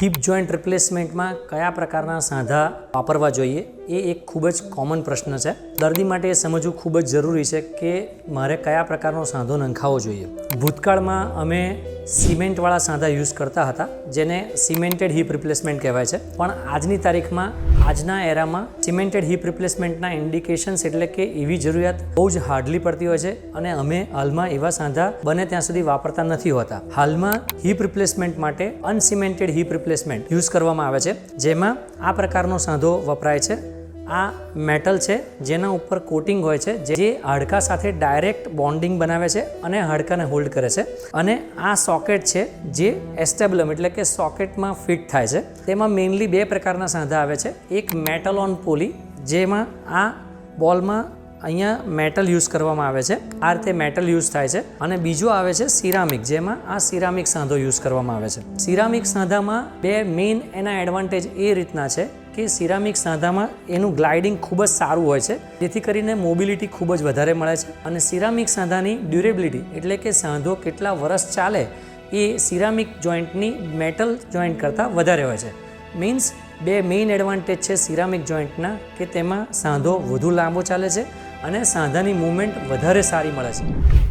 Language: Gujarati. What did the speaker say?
હિપ જોઈન્ટ રિપ્લેસમેન્ટમાં કયા પ્રકારના સાંધા વાપરવા જોઈએ એ એક ખૂબ જ કોમન પ્રશ્ન છે. દર્દી માટે એ સમજવું ખૂબ જ જરૂરી છે કે મારે કયા પ્રકારનો સાંધો નંખાવવો જોઈએ. ભૂતકાળમાં અમે સિમેન્ટવાળા સાંધા યુઝ કરતા હતા જેને સિમેન્ટેડ હિપ રિપ્લેસમેન્ટ કહેવાય છે, પણ આજની તારીખમાં આજના એરામાં સિમેન્ટેડ હિપ રિપ્લેસમેન્ટના ઇન્ડિકેશન્સ એટલે કે એવી જરૂરિયાત બહુ જ હાર્ડલી પડતી હોય છે અને અમે હાલમાં એવા સાંધા બને ત્યાં સુધી વાપરતા નથી હોતા. હાલમાં હિપ રિપ્લેસમેન્ટ માટે અનસિમેન્ટેડ હિપ રિપ્લેસમેન્ટ યુઝ કરવામાં આવે છે, જેમાં આ પ્રકારનો સાંધો વપરાય છે. આ મેટલ છે જેના ઉપર કોટિંગ હોય છે જે હાડકા સાથે ડાયરેક્ટ બોન્ડિંગ બનાવે છે અને હાડકાને હોલ્ડ કરે છે. અને આ સોકેટ છે જે એસ્ટેબલમ એટલે કે સોકેટમાં ફિટ થાય છે. તેમાં મેઇનલી બે પ્રકારના સાંધા આવે છે. એક મેટલ ઓન પોલી, જેમાં આ બોલમાં અહીંયા મેટલ યુઝ કરવામાં આવે છે, આ રીતે મેટલ યુઝ થાય છે. અને બીજો આવે છે સિરામિક, જેમાં આ સિરામિક સાંધો યુઝ કરવામાં આવે છે. સિરામિક સાંધામાં બે મેઇન એના એડવાન્ટેજ એ રીતના છે કે સિરામિક સાંધામાં એનું ગ્લાઇડિંગ ખૂબ જ સારું હોય છે, જેથી કરીને મોબિલિટી ખૂબ જ વધારે મળે છે. અને સિરામિક સાંધાની ડ્યુરેબિલિટી એટલે કે સાંધો કેટલા વર્ષ ચાલે એ સિરામિક જોઈન્ટની મેટલ જોઈન્ટ કરતાં વધારે હોય છે. મીન્સ બે મેઇન એડવાન્ટેજ છે સિરામિક જોઈન્ટના કે તેમાં સાંધો વધુ લાંબો ચાલે છે અને સાંધાની મૂવમેન્ટ વધારે સારી મળે છે.